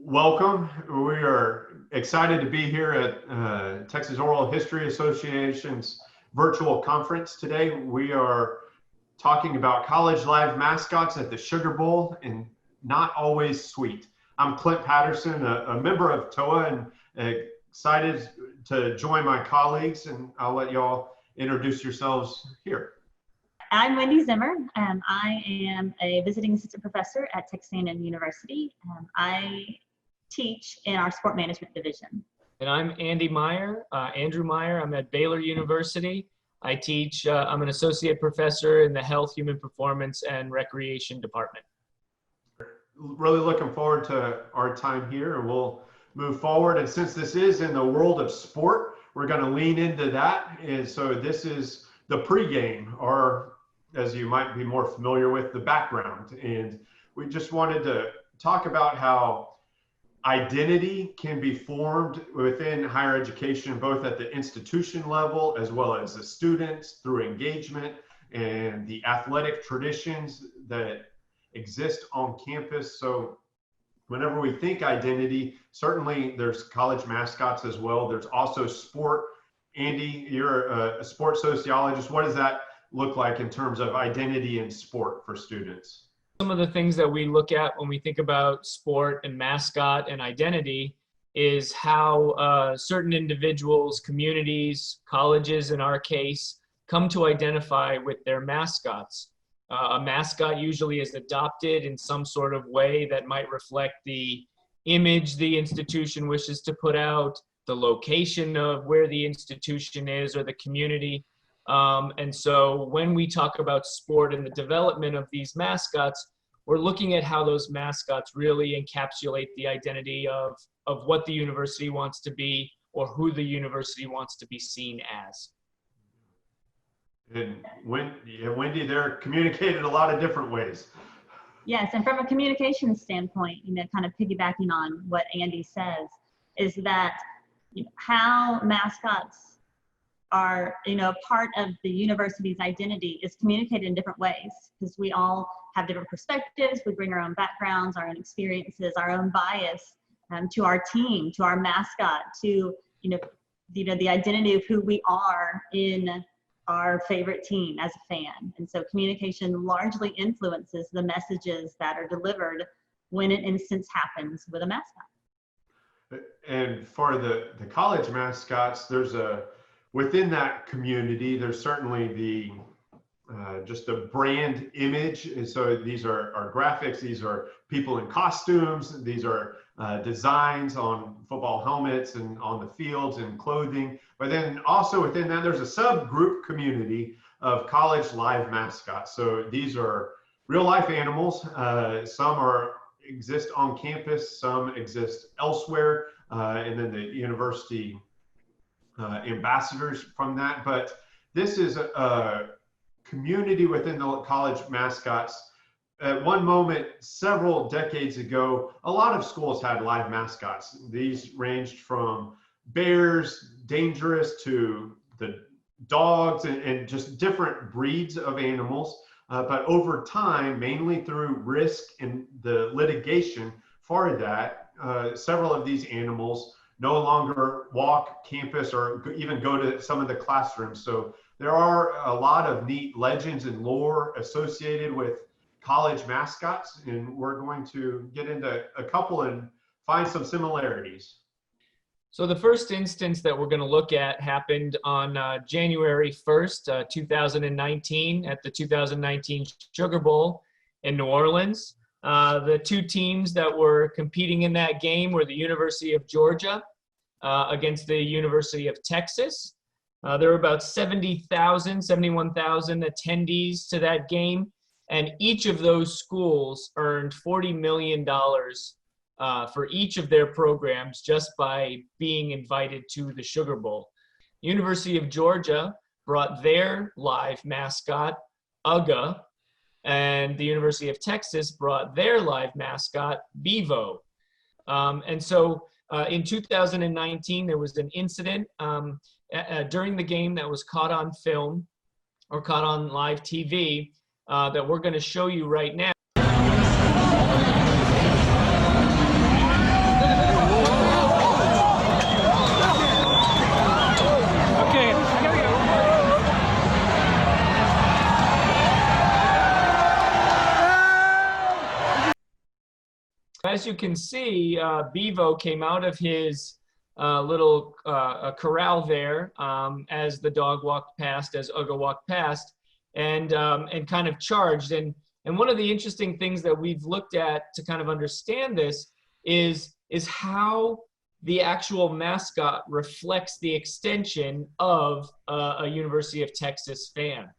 Welcome. We are excited to be here at Texas Oral History Association's virtual conference today. We are talking about college live mascots at the Sugar Bowl, and not always sweet. I'm Clint Patterson, a member of TOHA, and excited to join my colleagues, and I'll let y'all introduce yourselves here. I'm Wendi Zimmer. I am a visiting assistant professor at Texas A&M University. I teach in our sport management division. And I'm Andrew Meyer. I'm at Baylor University. I teach, I'm an associate professor in the Health, Human Performance, and Recreation Department. Really looking forward to our time here, and we'll move forward. And since this is in the world of sport, we're going to lean into that. And so this is the pregame, or as you might be more familiar with, the background. And we just wanted to talk about how identity can be formed within higher education, both at the institution level as well as the students through engagement and the athletic traditions that exist on campus. So whenever we think identity, certainly there's college mascots as well. There's also sport. Andy, you're a sports sociologist. What does that look like in terms of identity and sport for students? Some of the things that we look at when we think about sport and mascot and identity is how certain individuals, communities, colleges in our case, come to identify with their mascots. A mascot usually is adopted in some sort of way that might reflect the image the institution wishes to put out, the location of where the institution is or the community. And so when we talk about sport and the development of these mascots, we're looking at how those mascots really encapsulate the identity of what the university wants to be or who the university wants to be seen as. And Wendi, they're communicated a lot of different ways. Yes, and from a communication standpoint, kind of piggybacking on what Andy says, is that how mascots are, part of the university's identity is communicated in different ways, because we all have different perspectives. We bring our own backgrounds, our own experiences, our own bias to our team, to our mascot, to, the identity of who we are in our favorite team as a fan. And so communication largely influences the messages that are delivered when an instance happens with a mascot. And for the college mascots, within that community, there's certainly the just a brand image. And so these are graphics, these are people in costumes, these are designs on football helmets and on the fields and clothing. But then also within that, there's a subgroup community of college live mascots. So these are real life animals. Some exist on campus, some exist elsewhere, and then the university ambassadors from that. But this is a community within the college mascots. At one moment, several decades ago, a lot of schools had live mascots. These ranged from bears, dangerous, to the dogs, and just different breeds of animals. But over time, mainly through risk and the litigation for that, several of these animals no longer walk campus or even go to some of the classrooms. So there are a lot of neat legends and lore associated with college mascots, and we're going to get into a couple and find some similarities. So the first instance that we're going to look at happened on January 1st, 2019 at the 2019 Sugar Bowl in New Orleans. The two teams that were competing in that game were the University of Georgia against the University of Texas. There were about 71,000 attendees to that game, and each of those schools earned $40 million for each of their programs just by being invited to the Sugar Bowl. University of Georgia brought their live mascot, UGA, and the University of Texas brought their live mascot, Bevo. And so in 2019, there was an incident during the game that was caught on film or caught on live TV that we're going to show you right now. as you can see, Bevo came out of his little corral there as the dog walked past, as Uga walked past, and kind of charged. And one of the interesting things that we've looked at to kind of understand this is how the actual mascot reflects the extension of a University of Texas fan,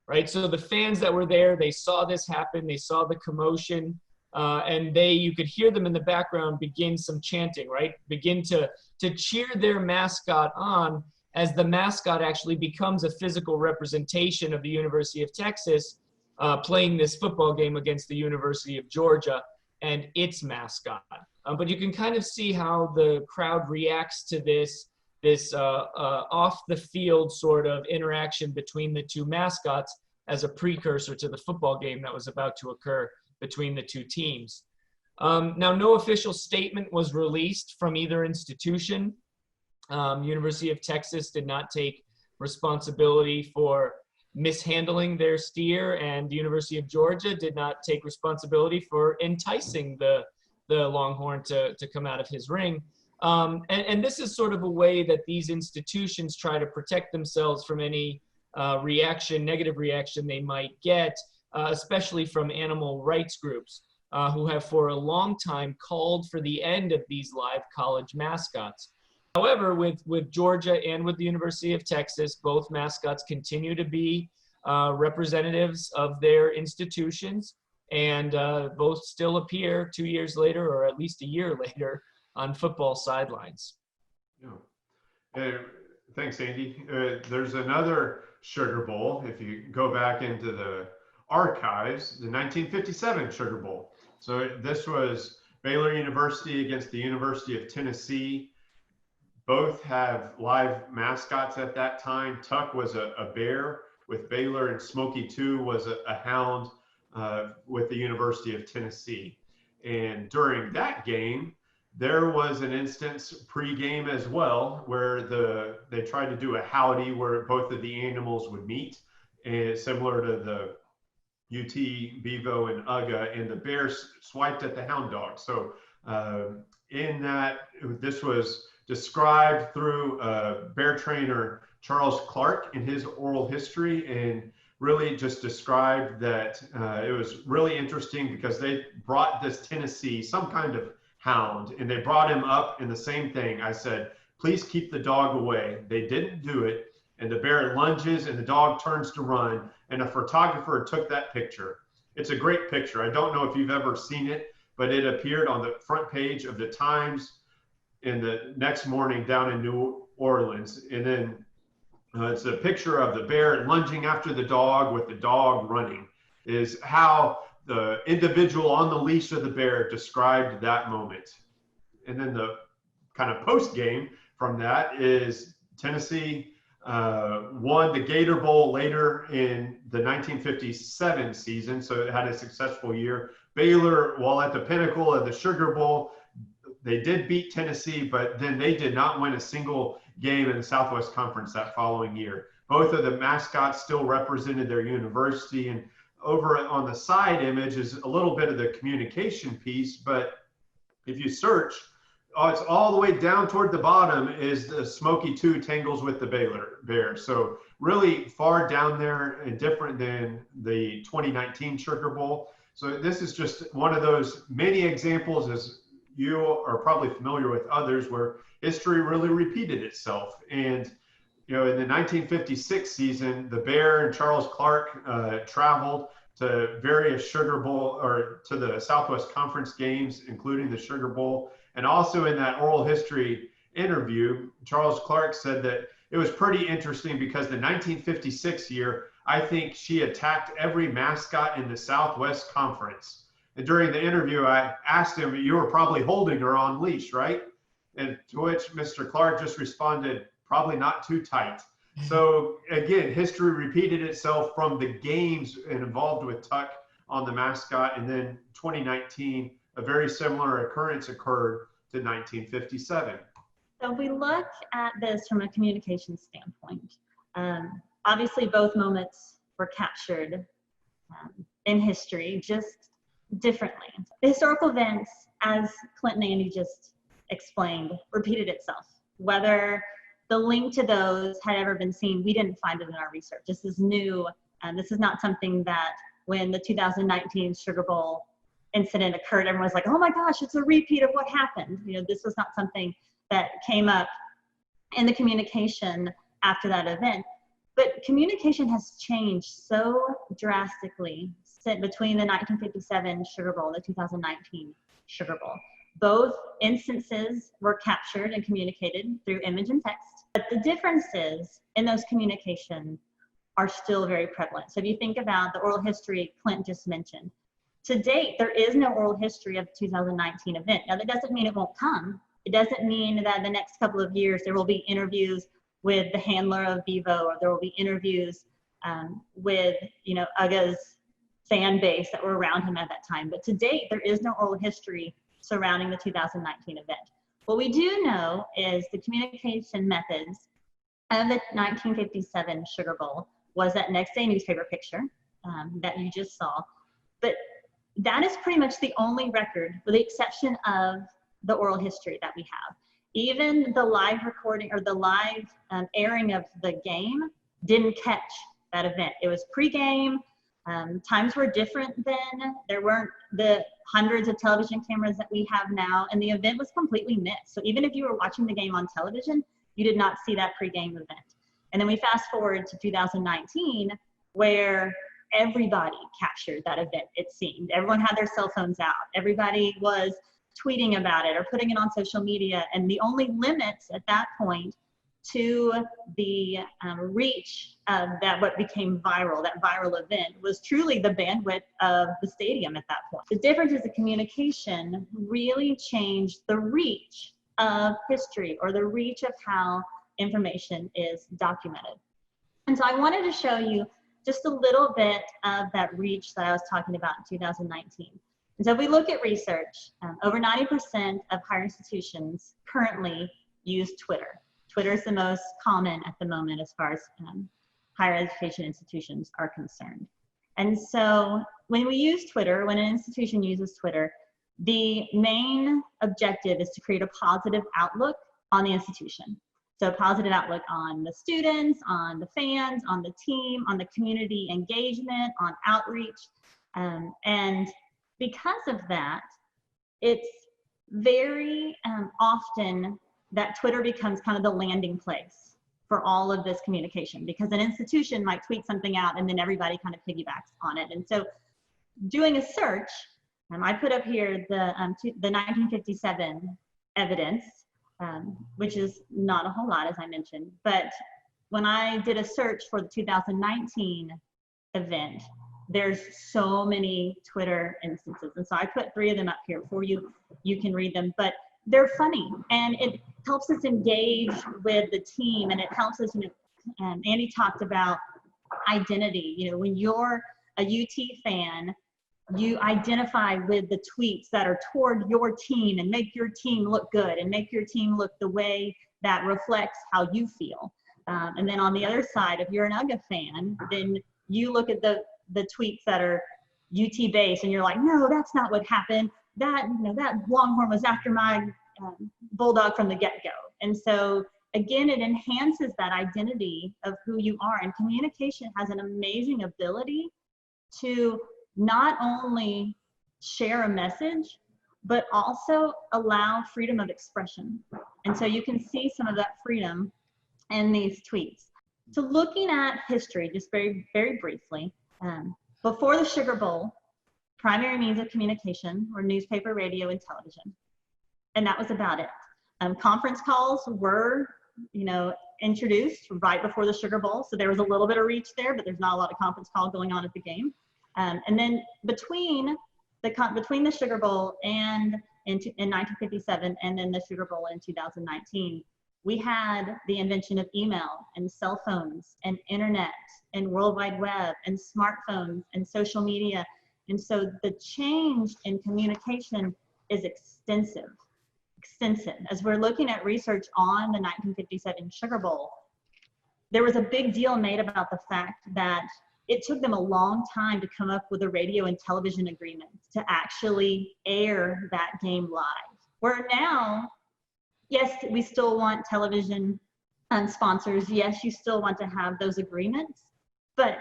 right? So the fans that were there, they saw this happen, they saw the commotion, and you could hear them in the background begin some chanting, right? Begin to cheer their mascot on as the mascot actually becomes a physical representation of the University of Texas playing this football game against the University of Georgia and its mascot. But you can kind of see how the crowd reacts to this off the field sort of interaction between the two mascots as a precursor to the football game that was about to occur between the two teams. Now, no official statement was released from either institution. University of Texas did not take responsibility for mishandling their steer, and the University of Georgia did not take responsibility for enticing the Longhorn to come out of his ring. And this is sort of a way that these institutions try to protect themselves from any negative reaction they might get, especially from animal rights groups who have for a long time called for the end of these live college mascots. However, with Georgia and with the University of Texas, both mascots continue to be representatives of their institutions, and both still appear 2 years later, or at least a year later, on football sidelines. Yeah. Thanks, Andy. There's another Sugar Bowl. If you go back into the archives, the 1957 Sugar Bowl. So this was Baylor University against the University of Tennessee. Both have live mascots at that time. Tuck was a bear with Baylor, and Smokey 2 was a hound with the University of Tennessee. And during that game, there was an instance pre-game as well where they tried to do a howdy where both of the animals would meet, and similar to the UT, Bevo, and Uga, and the bears swiped at the hound dog. So in that, this was described through bear trainer Charles Clark in his oral history, and really just described that it was really interesting because they brought this Tennessee some kind of hound, and they brought him up in the same thing. I said, please keep the dog away. They didn't do it, and the bear lunges and the dog turns to run, and a photographer took that picture. It's a great picture. I don't know if you've ever seen it, but it appeared on the front page of the Times in the next morning down in New Orleans. And then it's a picture of the bear lunging after the dog with the dog running, is how the individual on the leash of the bear described that moment. And then the kind of post game from that is Tennessee won the Gator Bowl later in the 1957 season, so it had a successful year. Baylor, while at the pinnacle of the Sugar Bowl, they did beat Tennessee, but then they did not win a single game in the Southwest Conference that following year. Both of the mascots still represented their university, and over on the side image is a little bit of the communication piece, but if you search, it's all the way down toward the bottom is the Smokey 2 tangles with the Baylor bear. So really far down there and different than the 2019 Sugar Bowl. So this is just one of those many examples, as you are probably familiar with others, where history really repeated itself. And in the 1956 season, the Bear and Charles Clark traveled to various Sugar Bowl or to the Southwest Conference games, including the Sugar Bowl. And also in that oral history interview, Charles Clark said that it was pretty interesting because the 1956 year, I think she attacked every mascot in the Southwest Conference. And during the interview, I asked him, you were probably holding her on leash, right? And to which Mr. Clark just responded, probably not too tight. So again, history repeated itself from the games involved with Tuck on the mascot. And then 2019, a very similar occurrence occurred to 1957. So if we look at this from a communication standpoint, obviously both moments were captured in history, just differently. The historical events as Clint and Andy just explained, repeated itself. Whether the link to those had ever been seen, we didn't find it in our research. This is new. This is not something that when the 2019 Sugar Bowl incident occurred, everyone was like, oh my gosh, it's a repeat of what happened. You know, this was not something that came up in the communication after that event. But communication has changed so drastically between the 1957 Sugar Bowl and the 2019 Sugar Bowl. Both instances were captured and communicated through image and text, but the differences in those communications are still very prevalent. So if you think about the oral history Clint just mentioned, to date, there is no oral history of the 2019 event. Now, that doesn't mean it won't come. It doesn't mean that the next couple of years there will be interviews with the handler of Vivo, or there will be interviews with, you know, Uga's fan base that were around him at that time. But to date, there is no oral history surrounding the 2019 event. What we do know is the communication methods of the 1957 Sugar Bowl was that next day newspaper picture that you just saw. But that is pretty much the only record, with the exception of the oral history that we have. Even the live recording or the live airing of the game didn't catch that event. It was pre-game. Times were different then. There weren't the hundreds of television cameras that we have now, and the event was completely missed. So even if you were watching the game on television, you did not see that pre-game event. And then we fast forward to 2019, where everybody captured that event, it seemed. Everyone had their cell phones out. Everybody was tweeting about it or putting it on social media. And the only limits at that point to the reach of that what became viral, that viral event, was truly the bandwidth of the stadium at that point. The difference is the communication really changed the reach of history, or the reach of how information is documented. And so I wanted to show you just a little bit of that reach that I was talking about in 2019. And so if we look at research, over 90% of higher institutions currently use Twitter. Twitter is the most common at the moment as far as higher education institutions are concerned. And so when we use Twitter, when an institution uses Twitter, the main objective is to create a positive outlook on the institution. So a positive outlook on the students, on the fans, on the team, on the community engagement, on outreach. And because of that, it's very often that Twitter becomes kind of the landing place for all of this communication, because an institution might tweet something out and then everybody kind of piggybacks on it. And so doing a search, I put up here the 1957 evidence, which is not a whole lot, as I mentioned. But when I did a search for the 2019 event, there's so many Twitter instances. And so I put 3 of them up here for you. You can read them, but they're funny, and it helps us engage with the team, and it helps us, you know, Andy talked about identity. You know, when you're a UT fan, you identify with the tweets that are toward your team and make your team look good and make your team look the way that reflects how you feel. And then on the other side, if you're an UGA fan, then you look at the tweets that are UT based and you're like, no, that's not what happened. That, you know, that Longhorn was after my Bulldog from the get-go. And so again, it enhances that identity of who you are. And communication has an amazing ability to not only share a message, but also allow freedom of expression. And so you can see some of that freedom in these tweets. So looking at history, just very, very briefly, before the Sugar Bowl, primary means of communication were newspaper, radio, and television. And that was about it. Conference calls were, you know, introduced right before the Sugar Bowl. So there was a little bit of reach there, but there's not a lot of conference call going on at the game. And then between the Sugar Bowl and in 1957 and then the Sugar Bowl in 2019, we had the invention of email and cell phones and internet and World Wide Web and smartphones and social media. And so the change in communication is extensive. As we're looking at research on the 1957 Sugar Bowl, there was a big deal made about the fact that it took them a long time to come up with a radio and television agreement to actually air that game live. Where now, yes, we still want television sponsors. Yes, you still want to have those agreements, but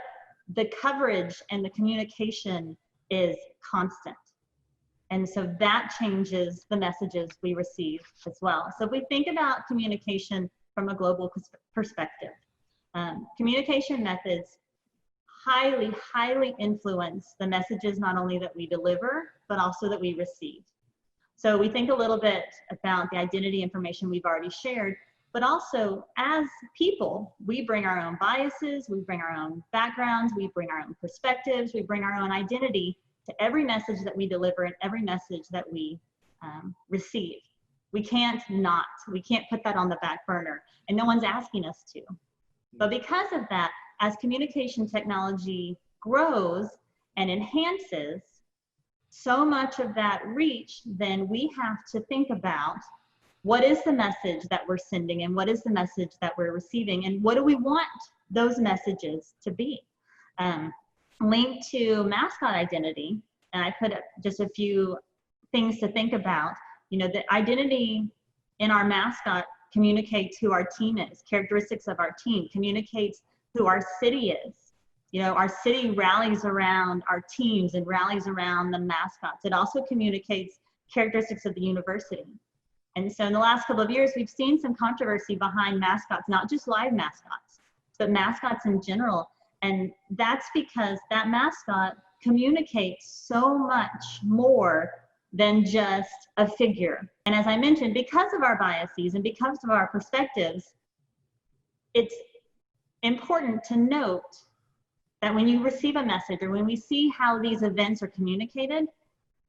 the coverage and the communication is constant. And so that changes the messages we receive as well. So if we think about communication from a global perspective, communication methods highly influence the messages not only that we deliver, but also that we receive. So we think a little bit about the identity information we've already shared, but also as people, we bring our own biases, we bring our own backgrounds, we bring our own perspectives, we bring our own identity to every message that we deliver and every message that we receive. We can't put that on the back burner, and no one's asking us to. But because of that, as communication technology grows and enhances, so much of that reach, then we have to think about what is the message that we're sending and what is the message that we're receiving and what do we want those messages to be. Linked to mascot identity, and I put just a few things to think about. You know, the identity in our mascot communicates who our team is, characteristics of our team, communicates who our city is. You know, our city rallies around our teams and rallies around the mascots. It also communicates characteristics of the university. And so in the last couple of years, we've seen some controversy behind mascots, not just live mascots, but mascots in general. And that's because that mascot communicates so much more than just a figure. And as I mentioned, because of our biases and because of our perspectives, it's important to note that when you receive a message or when we see how these events are communicated,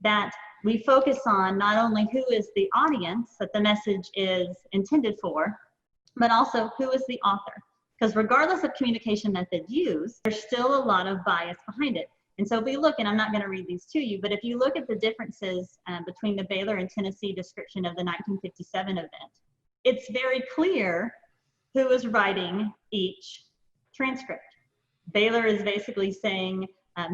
that we focus on not only who is the audience that the message is intended for, but also who is the author. Because regardless of communication method used, there's still a lot of bias behind it. And so if we look, and I'm not going to read these to you, but if you look at the differences between the Baylor and Tennessee description of the 1957 event, it's very clear who is writing each transcript. Baylor is basically saying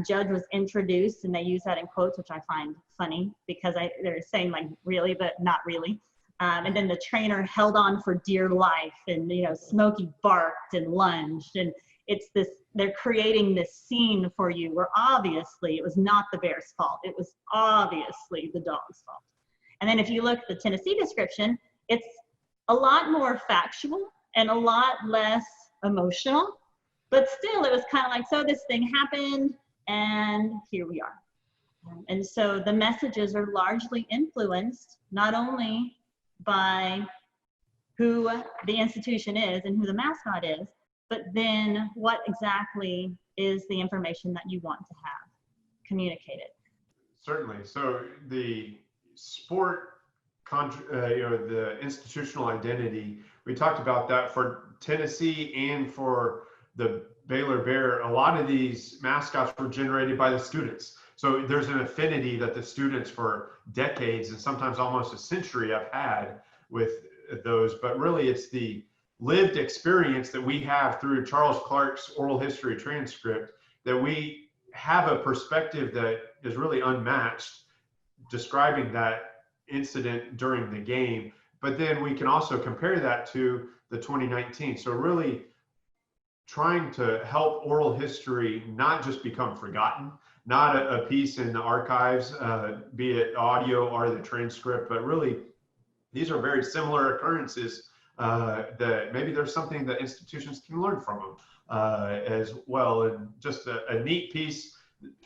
Judge was introduced, and they use that in quotes, which I find funny because they're saying like really, but not really. And then the trainer held on for dear life, and you know, Smokey barked and lunged, and it's this, they're creating this scene for you where obviously it was not the bear's fault. It was obviously the dog's fault. And then if you look at the Tennessee description, it's a lot more factual and a lot less emotional, but still it was kind of like, so this thing happened and here we are. And so the messages are largely influenced not only by who the institution is and who the mascot is, but then what exactly is the information that you want to have communicated. Certainly. So the sport, the institutional identity, we talked about that for Tennessee and for the Baylor Bear. A lot of these mascots were generated by the students. So there's an affinity that the students for decades and sometimes almost a century have had with those, but really it's the lived experience that we have through Charles Clark's oral history transcript that we have a perspective that is really unmatched describing that incident during the game. But then we can also compare that to the 2019. So really trying to help oral history not just become forgotten, not a piece in the archives, be it audio or the transcript, but really these are very similar occurrences that maybe there's something that institutions can learn from them as well. And just a neat piece,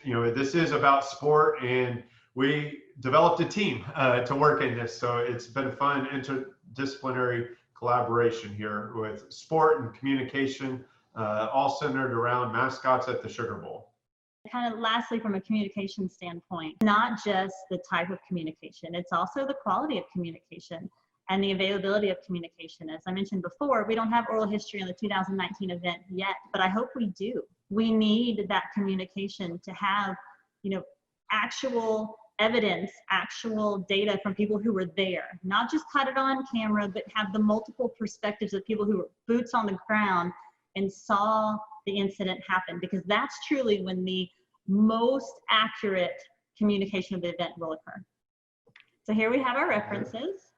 you know, this is about sport, and we developed a team to work in this. So it's been fun interdisciplinary collaboration here with sport and communication, all centered around mascots at the Sugar Bowl. Kind of lastly, from a communication standpoint, not just the type of communication, it's also the quality of communication and the availability of communication. As I mentioned before, we don't have oral history on the 2019 event yet, but I hope we do. We need that communication to have, you know, actual evidence, actual data from people who were there, not just cut it on camera, but have the multiple perspectives of people who were boots on the ground and saw the incident happen, because that's truly when the most accurate communication of the event will occur. So here we have our references.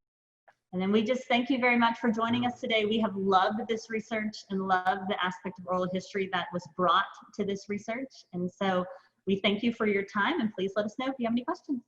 And then we just thank you very much for joining us today. We have loved this research and loved the aspect of oral history that was brought to this research. And so we thank you for your time, and please let us know if you have any questions.